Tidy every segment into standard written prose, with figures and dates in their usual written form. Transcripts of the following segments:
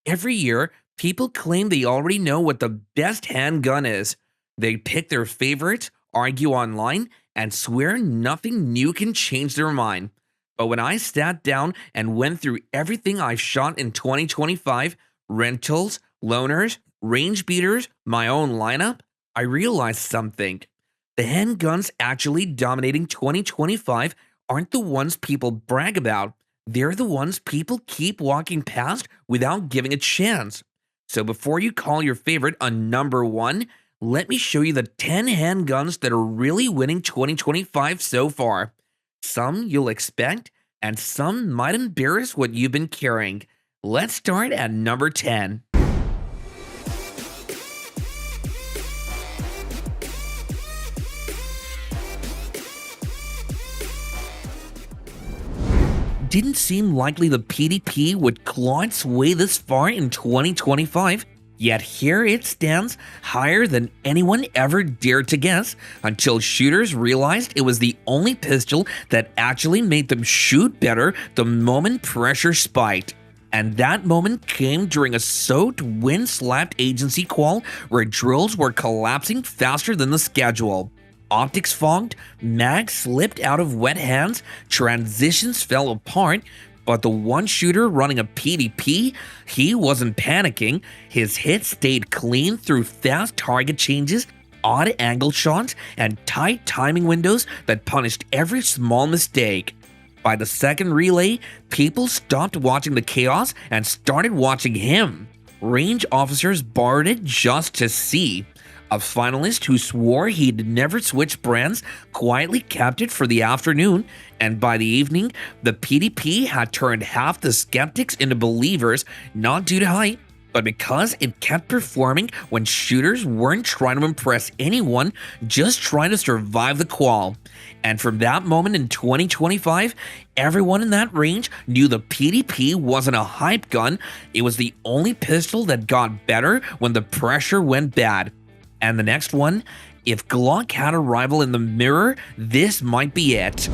Every year, people claim they already know what the best handgun is. They pick their favorites, argue online, and swear nothing new can change their mind. But when I sat down and went through everything I shot in 2025, rentals, loaners, range beaters, my own lineup, I realized something. The handguns actually dominating 2025 aren't the ones people brag about. They're the ones people keep walking past without giving a chance. So before you call your favorite a number one, let me show you the 10 handguns that are really winning 2025 so far. Some you'll expect, and some might embarrass what you've been carrying. Let's start at number 10. Didn't seem likely the PDP would claw its way this far in 2025, yet here it stands higher than anyone ever dared to guess until shooters realized it was the only pistol that actually made them shoot better the moment pressure spiked. And that moment came during a soaked, wind-slapped agency qual where drills were collapsing faster than the schedule. Optics fogged, mags slipped out of wet hands, transitions fell apart, but the one shooter running a PDP, he wasn't panicking. His hits stayed clean through fast target changes, odd angle shots, and tight timing windows that punished every small mistake. By the second relay, people stopped watching the chaos and started watching him. Range officers borrowed it just to see. A finalist who swore he'd never switch brands quietly kept it for the afternoon, and by the evening, the PDP had turned half the skeptics into believers, not due to hype, but because it kept performing when shooters weren't trying to impress anyone, just trying to survive the qual. And from that moment in 2025, everyone in that range knew the PDP wasn't a hype gun, it was the only pistol that got better when the pressure went bad. And the next one, if Glock had a rival in the mirror, this might be it.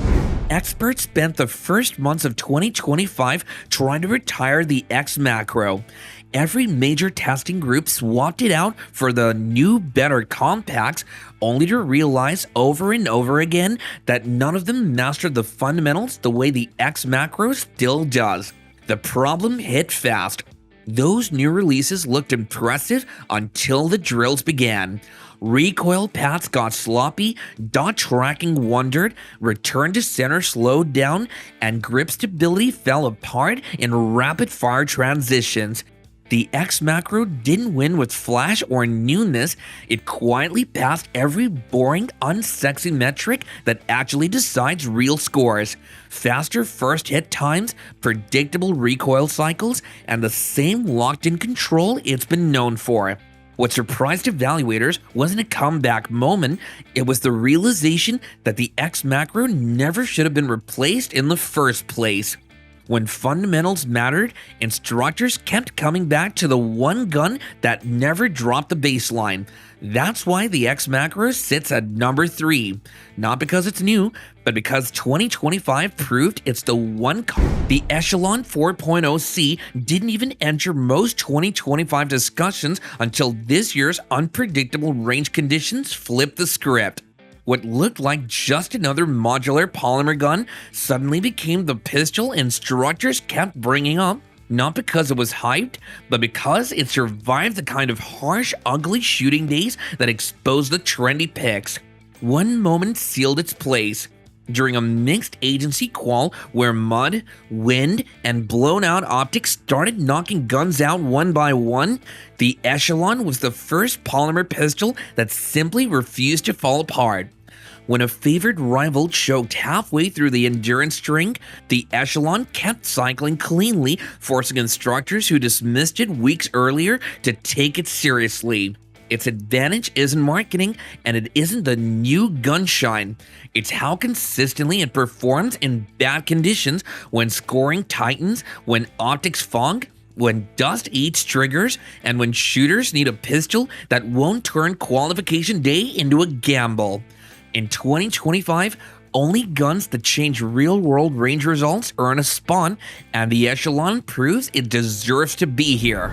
Experts spent the first months of 2025 trying to retire the X Macro. Every major testing group swapped it out for the new, better compacts, only to realize over and over again that none of them mastered the fundamentals the way the X Macro still does. The problem hit fast. Those new releases looked impressive until the drills began. Recoil paths got sloppy, dot tracking wondered, return to center slowed down, and grip stability fell apart in rapid-fire transitions. The X Macro didn't win with flash or newness, it quietly passed every boring, unsexy metric that actually decides real scores. Faster first hit times, predictable recoil cycles, and the same locked-in control it's been known for. What surprised evaluators wasn't a comeback moment, it was the realization that the X Macro never should have been replaced in the first place. When fundamentals mattered, instructors kept coming back to the one gun that never dropped the baseline. That's why the X Macro sits at number 3. Not because it's new, but because 2025 proved it's the one. The Echelon 4.0C didn't even enter most 2025 discussions until this year's unpredictable range conditions flipped the script. What looked like just another modular polymer gun suddenly became the pistol instructors kept bringing up, not because it was hyped, but because it survived the kind of harsh, ugly shooting days that exposed the trendy picks. One moment sealed its place. During a mixed agency qual where mud, wind, and blown out optics started knocking guns out one by one, the Echelon was the first polymer pistol that simply refused to fall apart. When a favored rival choked halfway through the endurance string, the Echelon kept cycling cleanly, forcing instructors who dismissed it weeks earlier to take it seriously. Its advantage isn't marketing, and it isn't the new gun shine. It's how consistently it performs in bad conditions when scoring tightens, when optics fog, when dust eats triggers, and when shooters need a pistol that won't turn qualification day into a gamble. In 2025, only guns that change real-world range results earn a spawn, and the Echelon proves it deserves to be here.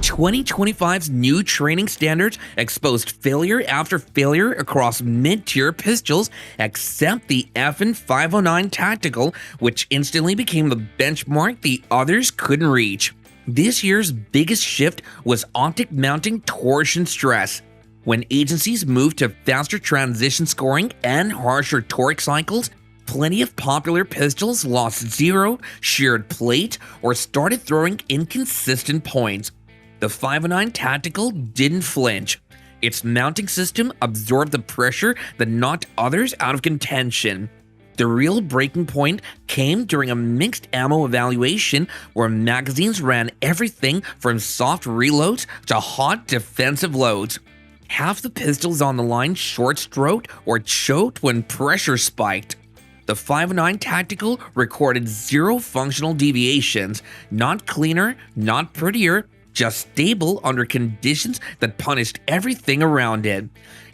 2025's new training standards exposed failure after failure across mid-tier pistols except the FN 509 Tactical, which instantly became the benchmark the others couldn't reach. This year's biggest shift was optic mounting torsion stress. When agencies moved to faster transition scoring and harsher torque cycles, plenty of popular pistols lost zero, sheared plate, or started throwing inconsistent points. The 509 Tactical didn't flinch. Its mounting system absorbed the pressure that knocked others out of contention. The real breaking point came during a mixed ammo evaluation where magazines ran everything from soft reloads to hot defensive loads. Half the pistols on the line short-stroked or choked when pressure spiked. The 509 Tactical recorded zero functional deviations, not cleaner, not prettier, just stable under conditions that punished everything around it.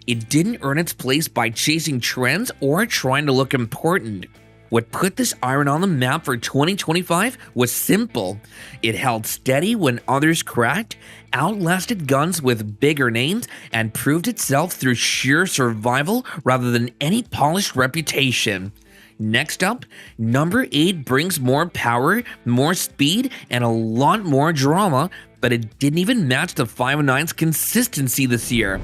It didn't earn its place by chasing trends or trying to look important. What put this iron on the map for 2025 was simple. It held steady when others cracked, outlasted guns with bigger names, and proved itself through sheer survival rather than any polished reputation. Next up, number 8 brings more power, more speed, and a lot more drama, but it didn't even match the 509's consistency this year.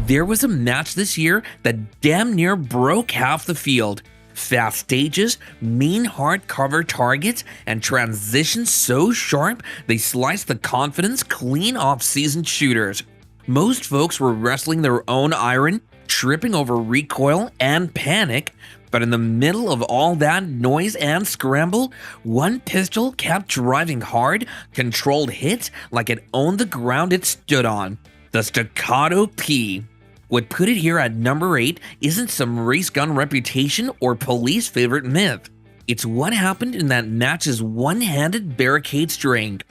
There was a match this year that damn near broke half the field. Fast stages, mean hard cover targets, and transitions so sharp they sliced the confidence clean off seasoned shooters. Most folks were wrestling their own iron, tripping over recoil and panic, but in the middle of all that noise and scramble, one pistol kept driving hard, controlled hits like it owned the ground it stood on. The Staccato P. What put it here at number 8 isn't some race gun reputation or police favorite myth. It's what happened in that match's one-handed barricade string.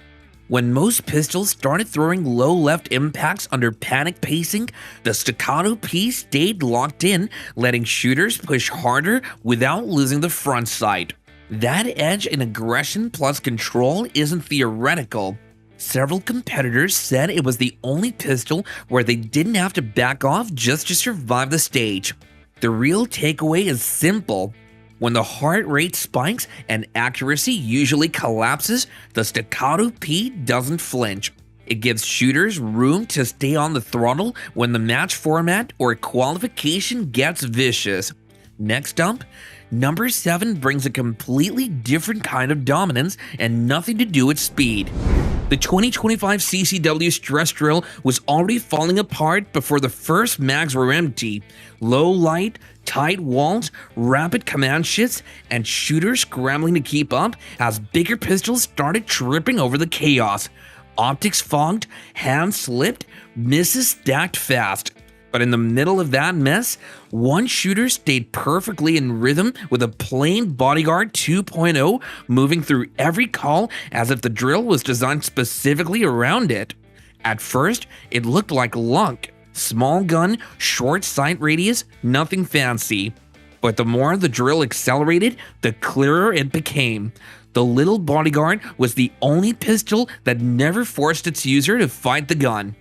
When most pistols started throwing low left impacts under panic pacing, the Staccato P stayed locked in, letting shooters push harder without losing the front sight. That edge in aggression plus control isn't theoretical. Several competitors said it was the only pistol where they didn't have to back off just to survive the stage. The real takeaway is simple. When the heart rate spikes and accuracy usually collapses, the Staccato P doesn't flinch. It gives shooters room to stay on the throttle when the match format or qualification gets vicious. Next up, number 7 brings a completely different kind of dominance and nothing to do with speed. The 2025 CCW stress drill was already falling apart before the first mags were empty. Low light, tight walls, rapid command shifts, and shooters scrambling to keep up as bigger pistols started tripping over the chaos. Optics fogged, hands slipped, misses stacked fast. But in the middle of that mess, one shooter stayed perfectly in rhythm with a plain Bodyguard 2.0 moving through every call as if the drill was designed specifically around it. At first, it looked like luck. Small gun, short sight radius, nothing fancy. But the more the drill accelerated, the clearer it became. The little Bodyguard was the only pistol that never forced its user to fight the gun.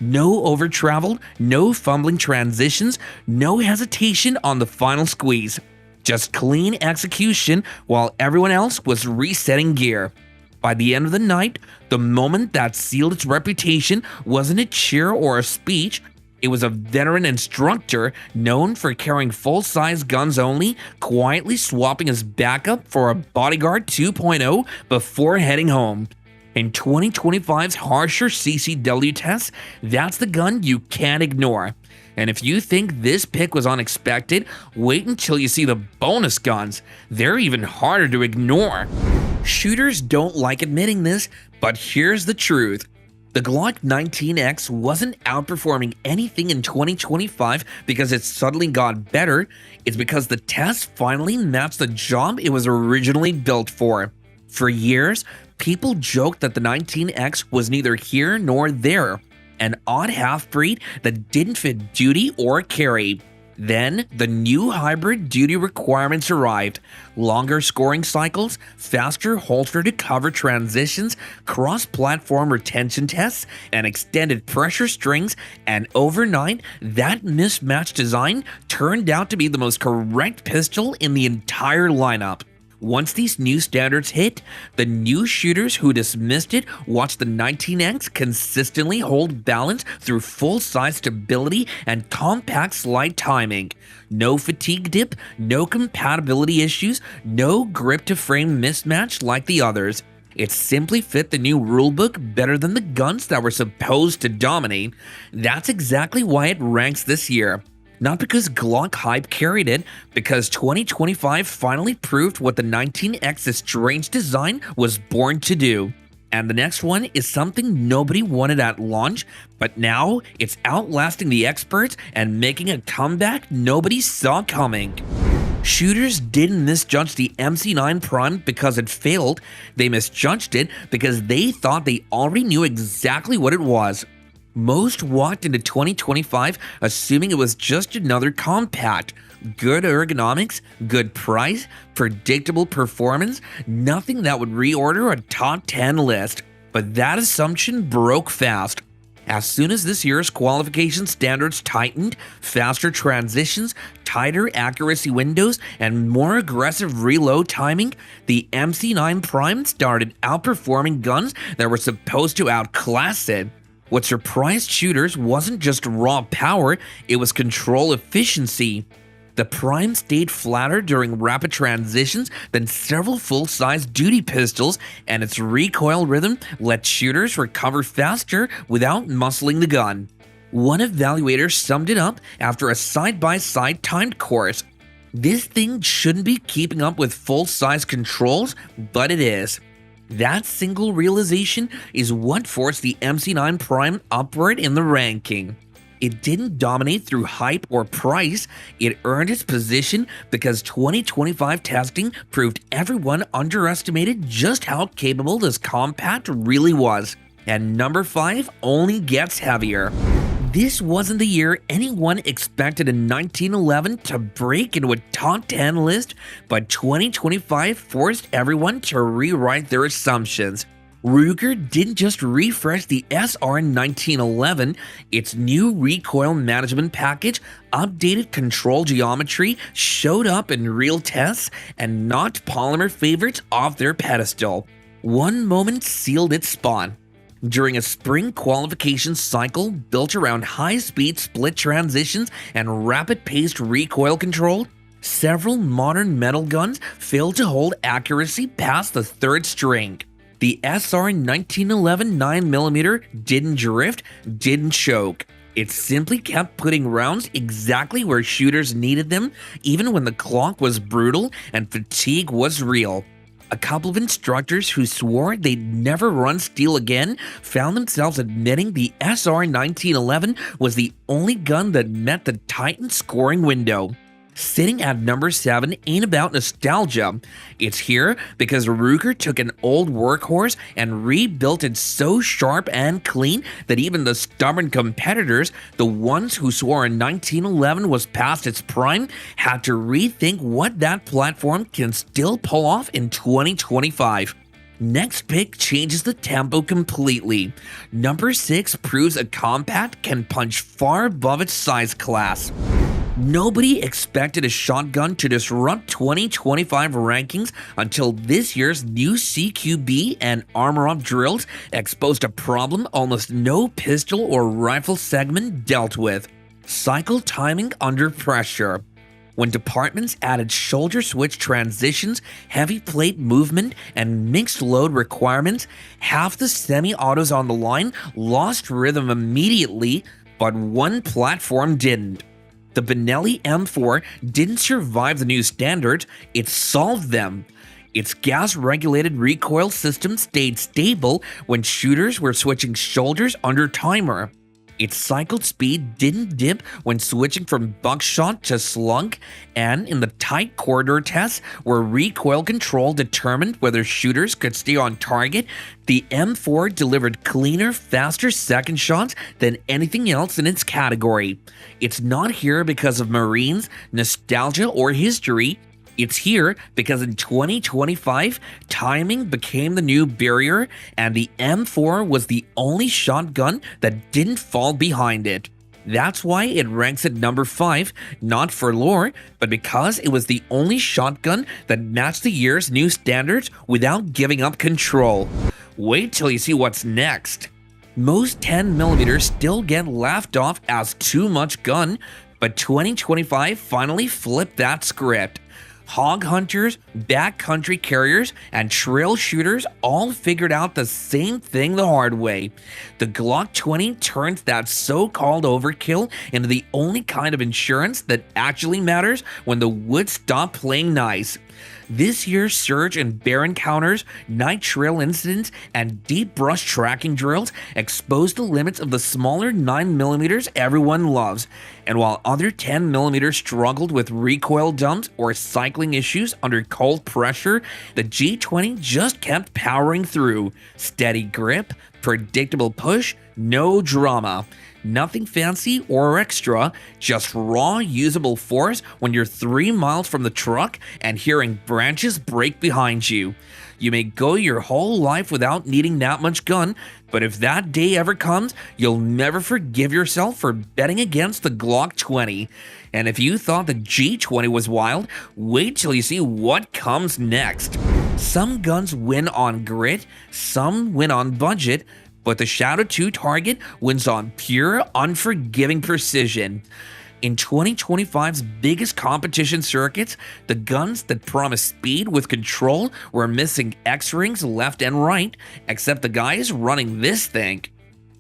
No over-traveled, no fumbling transitions, no hesitation on the final squeeze. Just clean execution while everyone else was resetting gear. By the end of the night, the moment that sealed its reputation wasn't a cheer or a speech. It was a veteran instructor known for carrying full-size guns only, quietly swapping his backup for a Bodyguard 2.0 before heading home. In 2025's harsher CCW tests, that's the gun you can't ignore. And if you think this pick was unexpected, wait until you see the bonus guns. They're even harder to ignore. Shooters don't like admitting this, but here's the truth. The Glock 19X wasn't outperforming anything in 2025 because it suddenly got better. It's because the test finally matched the job it was originally built for. For years, people joked that the 19X was neither here nor there, an odd half-breed that didn't fit duty or carry. Then, the new hybrid duty requirements arrived. Longer scoring cycles, faster holster-to-cover transitions, cross-platform retention tests, and extended pressure strings, and overnight, that mismatched design turned out to be the most correct pistol in the entire lineup. Once these new standards hit, the new shooters who dismissed it watched the 19X consistently hold balance through full-size stability and compact slide timing. No fatigue dip, no compatibility issues, no grip-to-frame mismatch like the others. It simply fit the new rulebook better than the guns that were supposed to dominate. That's exactly why it ranks this year. Not because Glock hype carried it, because 2025 finally proved what the 19X's strange design was born to do. And the next one is something nobody wanted at launch, but now it's outlasting the experts and making a comeback nobody saw coming. Shooters didn't misjudge the MC9 Prime because it failed, they misjudged it because they thought they already knew exactly what it was. Most walked into 2025 assuming it was just another compact. Good ergonomics, good price, predictable performance, nothing that would reorder a top 10 list. But that assumption broke fast. As soon as this year's qualification standards tightened, faster transitions, tighter accuracy windows, and more aggressive reload timing, the MC9 Prime started outperforming guns that were supposed to outclass it. What surprised shooters wasn't just raw power, it was control efficiency. The Prime stayed flatter during rapid transitions than several full-size duty pistols, and its recoil rhythm let shooters recover faster without muscling the gun. One evaluator summed it up after a side-by-side timed course. This thing shouldn't be keeping up with full-size controls, but it is. That single realization is what forced the MC9 Prime upward in the ranking. It didn't dominate through hype or price, it earned its position because 2025 testing proved everyone underestimated just how capable this compact really was. And number 5 only gets heavier. This wasn't the year anyone expected a 1911 to break into a top 10 list, but 2025 forced everyone to rewrite their assumptions. Ruger didn't just refresh the SR 1911, its new recoil management package, updated control geometry, showed up in real tests, and knocked polymer favorites off their pedestal. One moment sealed its spot. During a spring qualification cycle built around high-speed split transitions and rapid-paced recoil control, several modern metal guns failed to hold accuracy past the third string. The SR 1911 9mm didn't drift, didn't choke. It simply kept putting rounds exactly where shooters needed them, even when the clock was brutal and fatigue was real. A couple of instructors who swore they'd never run steel again found themselves admitting the SR 1911 was the only gun that met the tightened scoring window. Sitting at number 7 ain't about nostalgia. It's here because Ruger took an old workhorse and rebuilt it so sharp and clean that even the stubborn competitors, the ones who swore a 1911 was past its prime, had to rethink what that platform can still pull off in 2025. Next pick changes the tempo completely. Number 6 proves a compact can punch far above its size class. Nobody expected a shotgun to disrupt 2025 rankings until this year's new CQB and Armor Up drills exposed a problem almost no pistol or rifle segment dealt with: cycle timing under pressure. When departments added shoulder switch transitions, heavy plate movement, and mixed load requirements, half the semi-autos on the line lost rhythm immediately, but one platform didn't. The Benelli M4 didn't survive the new standards, it solved them. Its gas-regulated recoil system stayed stable when shooters were switching shoulders under timer. Its cycle speed didn't dip when switching from buckshot to slug, and in the tight corridor tests where recoil control determined whether shooters could stay on target, the M4 delivered cleaner, faster second shots than anything else in its category. It's not here because of Marines, nostalgia, or history. It's here because in 2025, timing became the new barrier, and the M4 was the only shotgun that didn't fall behind it. That's why it ranks at number 5, not for lore, but because it was the only shotgun that matched the year's new standards without giving up control. Wait till you see what's next. Most 10mm still get laughed off as too much gun, but 2025 finally flipped that script. Hog hunters, backcountry carriers, and trail shooters all figured out the same thing the hard way. The Glock 20 turns that so-called overkill into the only kind of insurance that actually matters when the woods stop playing nice. This year's surge in bear encounters, night trail incidents, and deep brush tracking drills exposed the limits of the smaller 9mm everyone loves. And while other 10mm struggled with recoil dumps or cycling issues under cold pressure, the G20 just kept powering through. Steady grip, predictable push, no drama. Nothing fancy or extra, just raw usable force when you're 3 miles from the truck and hearing branches break behind you. You may go your whole life without needing that much gun, but if that day ever comes, you'll never forgive yourself for betting against the Glock 20. And if you thought the G20 was wild, wait till you see what comes next. Some guns win on grit, some win on budget, but the Shadow 2 target wins on pure, unforgiving precision. In 2025's biggest competition circuits, the guns that promised speed with control were missing X-rings left and right, except the guys running this thing.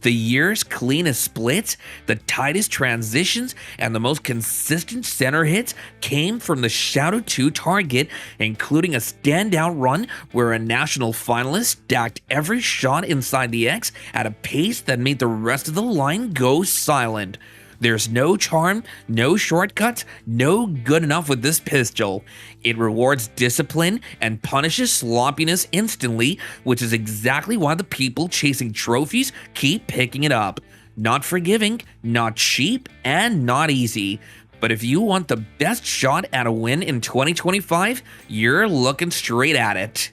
The year's cleanest splits, the tightest transitions, and the most consistent center hits came from the Shadow 2 target, including a standout run where a national finalist stacked every shot inside the X at a pace that made the rest of the line go silent. There's no charm, no shortcuts, no good enough with this pistol. It rewards discipline and punishes sloppiness instantly, which is exactly why the people chasing trophies keep picking it up. Not forgiving, not cheap, and not easy. But if you want the best shot at a win in 2025, you're looking straight at it.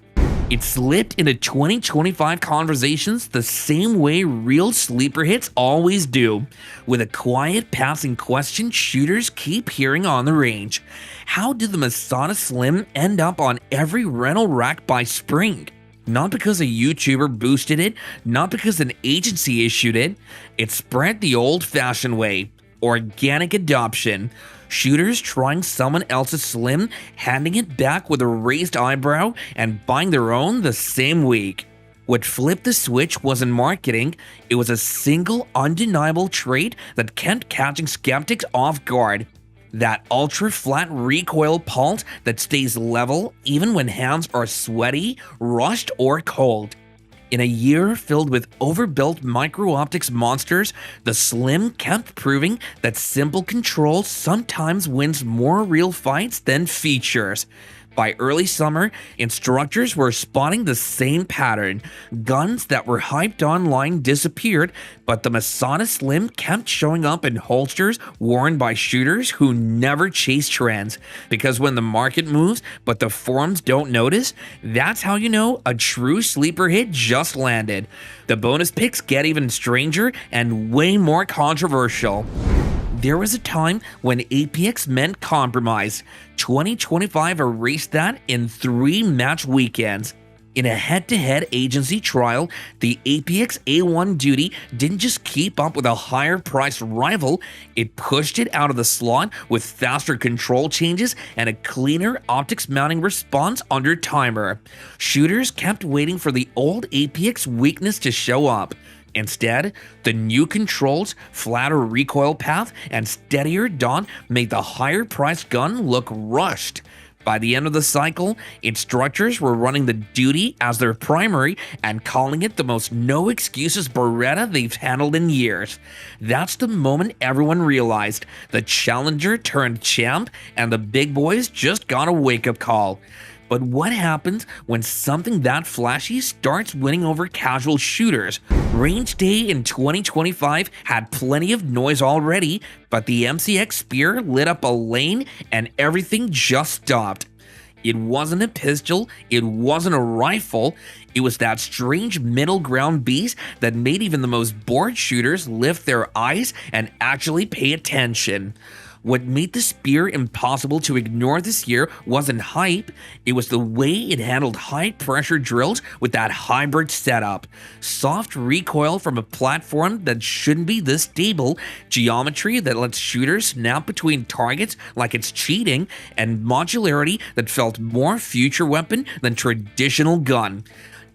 It slipped into 2025 conversations the same way real sleeper hits always do, with a quiet passing question shooters keep hearing on the range. How did the Masada Slim end up on every rental rack by spring? Not because a YouTuber boosted it, not because an agency issued it. It spread the old-fashioned way. Organic adoption. Shooters trying someone else's Slim, handing it back with a raised eyebrow, and buying their own the same week. What flipped the switch wasn't marketing, it was a single undeniable trait that kept catching skeptics off guard. That ultra-flat recoil pulse that stays level even when hands are sweaty, rushed, or cold. In a year filled with overbuilt micro-optics monsters, the Slim kept proving that simple control sometimes wins more real fights than features. By early summer, instructors were spotting the same pattern. Guns that were hyped online disappeared, but the Masada Slim kept showing up in holsters worn by shooters who never chase trends. Because when the market moves, but the forums don't notice, that's how you know a true sleeper hit just landed. The bonus picks get even stranger and way more controversial. There was a time when APX meant compromise. 2025 erased that in 3 match weekends. In a head-to-head agency trial, the APX A1 duty didn't just keep up with a higher-priced rival, it pushed it out of the slot with faster control changes and a cleaner optics mounting response under timer. Shooters kept waiting for the old APX weakness to show up. Instead, the new controls, flatter recoil path, and steadier dot made the higher-priced gun look rushed. By the end of the cycle, instructors were running the duty as their primary and calling it the most no excuses Beretta they've handled in years. That's the moment everyone realized the challenger turned champ and the big boys just got a wake-up call. But what happens when something that flashy starts winning over casual shooters? Range Day in 2025 had plenty of noise already, but the MCX Spear lit up a lane and everything just stopped. It wasn't a pistol, it wasn't a rifle, it was that strange middle ground beast that made even the most bored shooters lift their eyes and actually pay attention. What made the Spear impossible to ignore this year wasn't hype, it was the way it handled high-pressure drills with that hybrid setup. Soft recoil from a platform that shouldn't be this stable, geometry that lets shooters snap between targets like it's cheating, and modularity that felt more future weapon than traditional gun.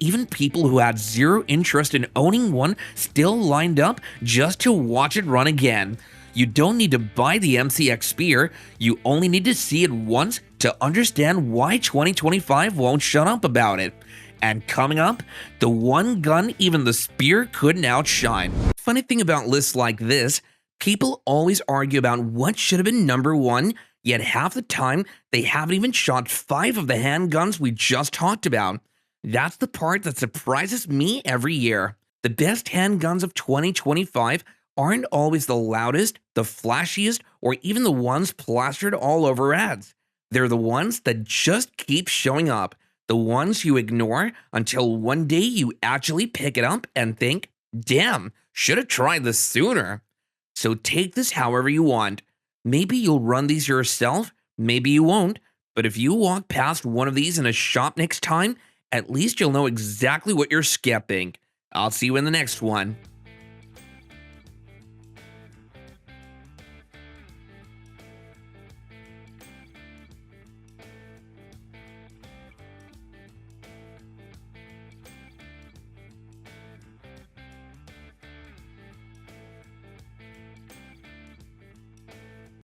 Even people who had zero interest in owning one still lined up just to watch it run again. You don't need to buy the MCX Spear, you only need to see it once to understand why 2025 won't shut up about it. And coming up, the one gun even the Spear couldn't outshine. Funny thing about lists like this, people always argue about what should have been number one, yet half the time they haven't even shot 5 of the handguns we just talked about. That's the part that surprises me every year. The best handguns of 2025 aren't always the loudest, the flashiest, or even the ones plastered all over ads. They're the ones that just keep showing up, the ones you ignore until one day you actually pick it up and think, damn, should have tried this sooner. So take this however you want. Maybe you'll run these yourself, maybe you won't, but if you walk past one of these in a shop next time, at least you'll know exactly what you're skipping. I'll see you in the next one.